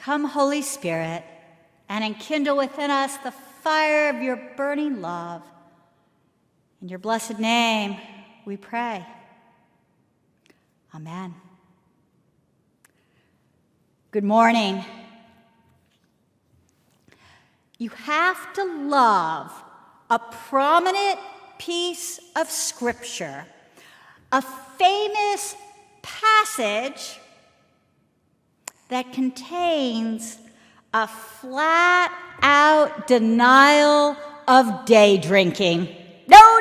Come, Holy Spirit, and enkindle within us the fire of your burning love. In your blessed name we pray. Amen. Good morning. You have to love a prominent piece of Scripture, a famous passage that contains a flat-out denial of day drinking. No,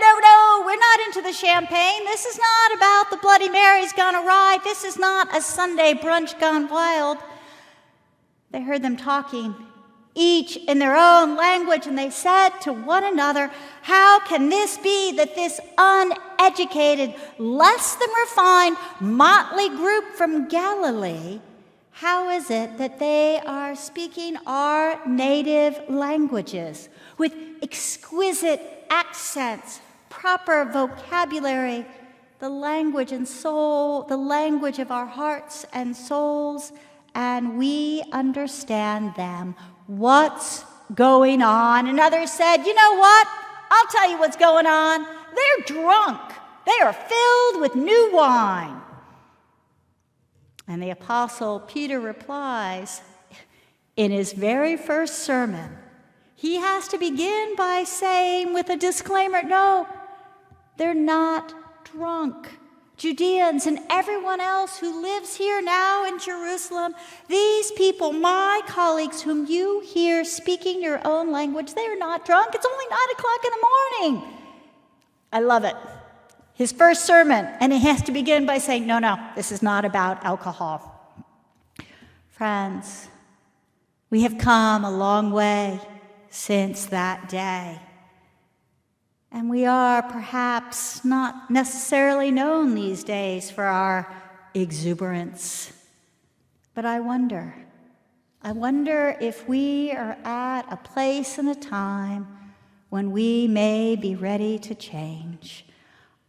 we're not into the champagne. This is not about the Bloody Marys gone awry. This is not a Sunday brunch gone wild. They heard them talking, each in their own language, and they said to one another, how can this be that this uneducated, less than refined, motley group from Galilee, how is it that they are speaking our native languages with exquisite accents, proper vocabulary, the language and soul, the language of our hearts and souls, and we understand them? What's going on? And others said, you know what? I'll tell you what's going on. They're drunk. They are filled with new wine. And the Apostle Peter replies, in his very first sermon, he has to begin by saying with a disclaimer, no, they're not drunk. Judeans and everyone else who lives here now in Jerusalem, these people, my colleagues whom you hear speaking your own language, they're not drunk. It's only 9 o'clock in the morning. I love it. His first sermon, and he has to begin by saying, no, this is not about alcohol. Friends, we have come a long way since that day. And we are perhaps not necessarily known these days for our exuberance. But I wonder if we are at a place and a time when we may be ready to change.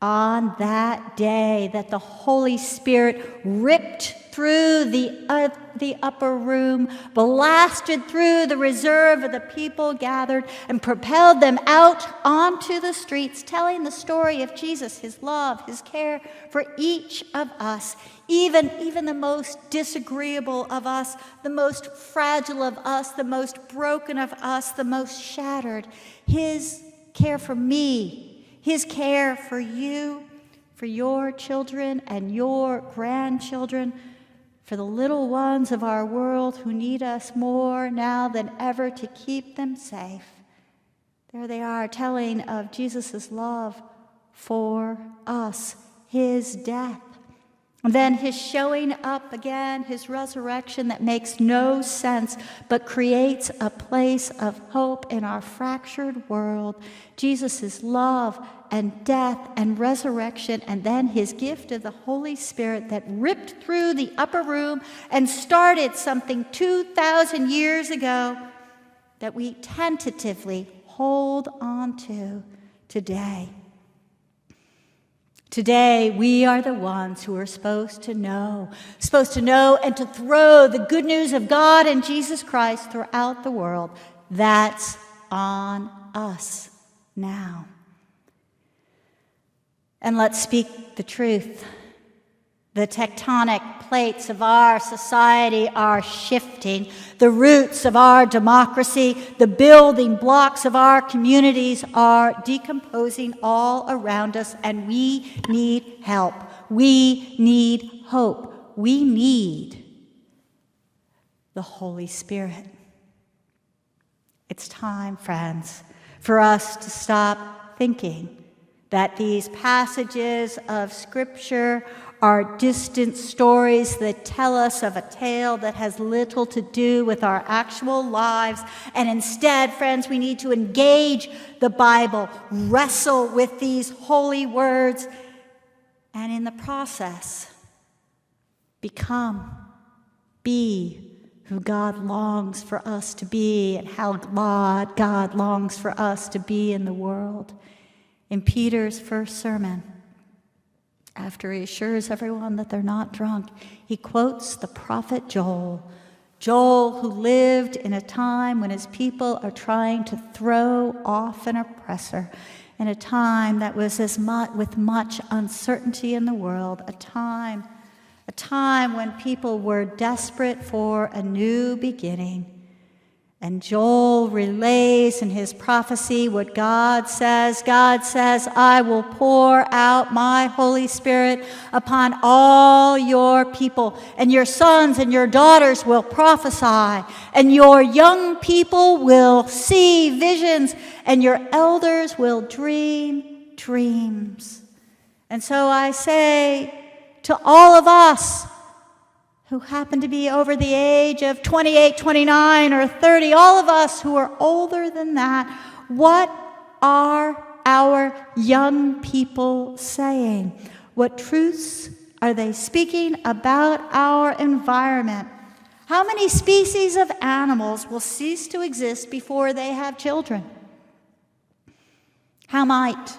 On that day that the Holy Spirit ripped through the upper room, blasted through the reserve of the people gathered, and propelled them out onto the streets, telling the story of Jesus, his love, his care for each of us, even the most disagreeable of us, the most fragile of us, the most broken of us, the most shattered. His care for me, his care for you, for your children and your grandchildren, for the little ones of our world who need us more now than ever to keep them safe. There they are, telling of Jesus' love for us, his death, and then his showing up again, his resurrection that makes no sense but creates a place of hope in our fractured world. Jesus' love and death and resurrection, and then his gift of the Holy Spirit that ripped through the upper room and started something 2,000 years ago that we tentatively hold on to today. Today, we are the ones who are supposed to know and to throw the good news of God and Jesus Christ throughout the world. That's on us now. And let's speak the truth. The tectonic plates of our society are shifting. The roots of our democracy, the building blocks of our communities are decomposing all around us, and we need help. We need hope. We need the Holy Spirit. It's time, friends, for us to stop thinking that these passages of Scripture are distant stories that tell us of a tale that has little to do with our actual lives. And instead, friends, we need to engage the Bible, wrestle with these holy words, and in the process, be who God longs for us to be and how God longs for us to be in the world. In Peter's first sermon, after he assures everyone that they're not drunk, he quotes the prophet Joel, Joel, who lived in a time when his people are trying to throw off an oppressor, in a time that was with much uncertainty in the world, a time when people were desperate for a new beginning. And Joel relays in his prophecy what God says. God says, I will pour out my Holy Spirit upon all your people, and your sons and your daughters will prophesy, and your young people will see visions, and your elders will dream dreams. And so I say to all of us who happen to be over the age of 28, 29, or 30, all of us who are older than that, what are our young people saying? What truths are they speaking about our environment? How many species of animals will cease to exist before they have children? How might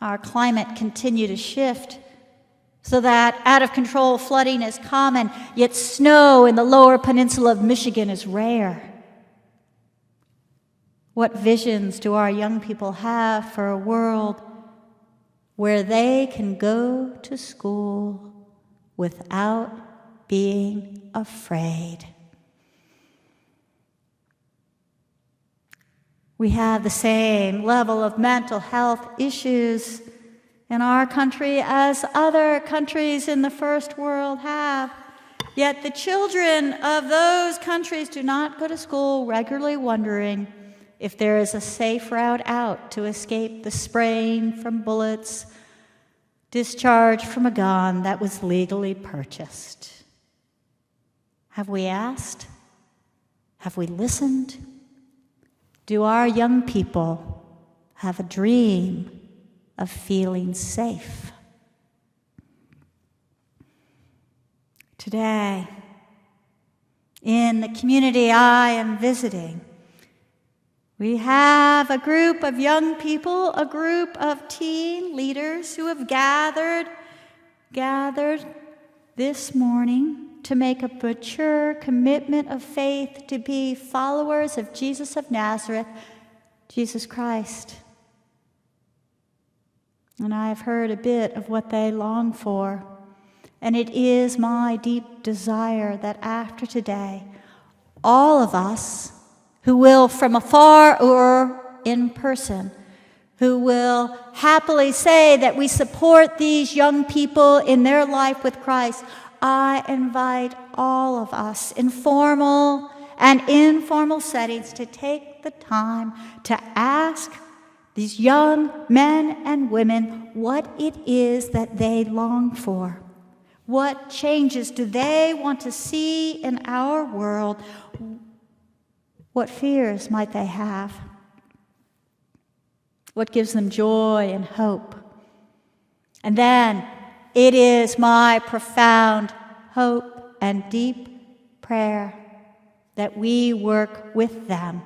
our climate continue to shift so that out-of-control flooding is common, yet snow in the lower peninsula of Michigan is rare? What visions do our young people have for a world where they can go to school without being afraid? We have the same level of mental health issues in our country as other countries in the first world have. Yet the children of those countries do not go to school regularly wondering if there is a safe route out to escape the spraying from bullets discharged from a gun that was legally purchased. Have we asked? Have we listened? Do our young people have a dream of feeling safe? Today, in the community I am visiting, we have a group of young people, a group of teen leaders who have gathered this morning to make a mature commitment of faith to be followers of Jesus of Nazareth, Jesus Christ. And I have heard a bit of what they long for. And it is my deep desire that after today, all of us who will from afar or in person, who will happily say that we support these young people in their life with Christ, I invite all of us in formal and informal settings to take the time to ask these young men and women what it is that they long for. What changes do they want to see in our world? What fears might they have? What gives them joy and hope? And then it is my profound hope and deep prayer that we work with them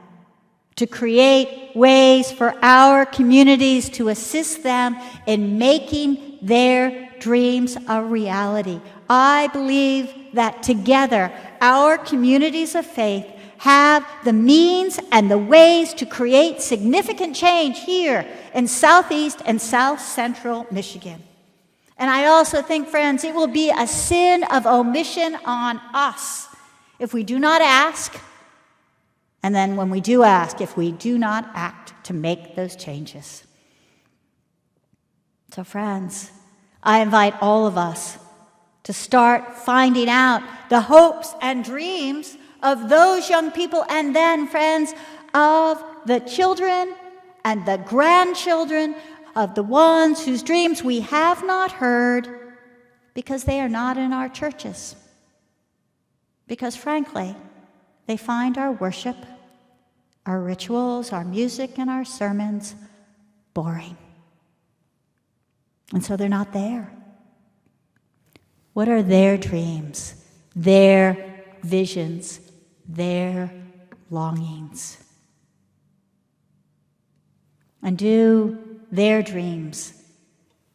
to create ways for our communities to assist them in making their dreams a reality. I believe that together, our communities of faith have the means and the ways to create significant change here in Southeast and South Central Michigan. And I also think, friends, it will be a sin of omission on us if we do not ask, and then when we do ask, if we do not act to make those changes. So, friends, I invite all of us to start finding out the hopes and dreams of those young people, and then, friends, of the children and the grandchildren of the ones whose dreams we have not heard because they are not in our churches. Because, frankly, they find our worship, our rituals, our music, and our sermons boring. And so they're not there. What are their dreams, their visions, their longings? And do their dreams,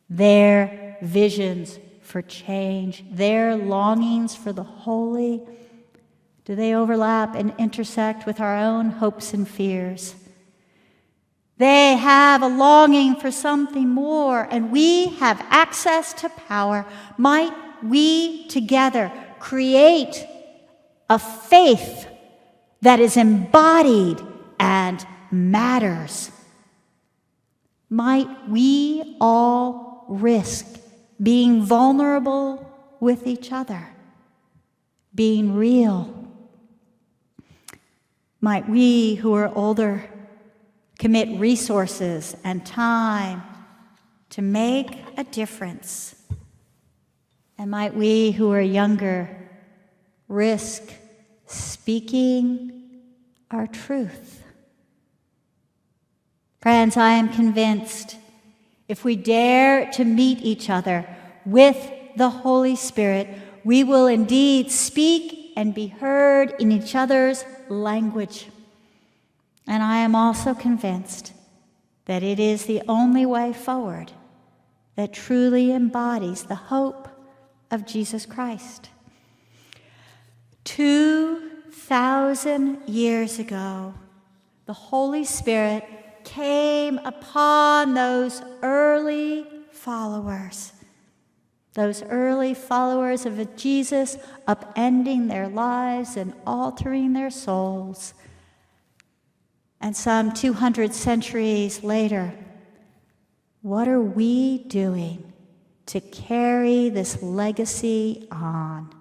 their visions for change, their longings for the holy, Do they overlap and intersect with our own hopes and fears? They have a longing for something more, and we have access to power. Might we together create a faith that is embodied and matters? Might we all risk being vulnerable with each other, being real? Might we who are older commit resources and time to make a difference? And might we who are younger risk speaking our truth? Friends, I am convinced if we dare to meet each other with the Holy Spirit, we will indeed speak and be heard in each other's language. And I am also convinced that it is the only way forward that truly embodies the hope of Jesus Christ. 2,000 years ago, the Holy Spirit came upon those early followers of Jesus, upending their lives and altering their souls. And some 200 centuries later, what are we doing to carry this legacy on?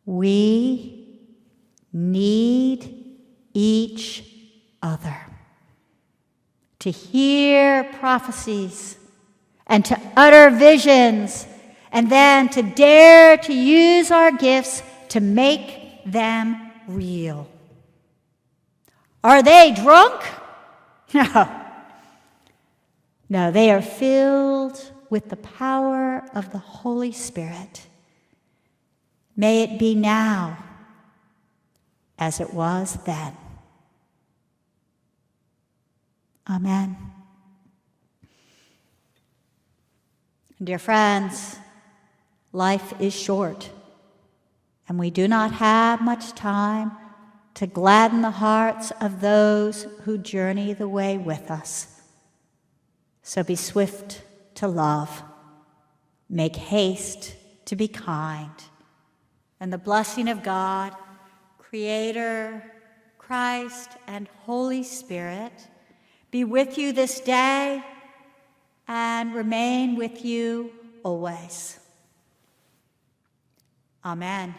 We need each other to hear prophecies and to utter visions, and then to dare to use our gifts to make them real. Are they drunk? No, they are filled with the power of the Holy Spirit. May it be now as it was then. Amen. Dear friends, life is short, and we do not have much time to gladden the hearts of those who journey the way with us. So be swift to love, make haste to be kind, and the blessing of God, Creator, Christ, and Holy Spirit be with you this day and remain with you always. Amen.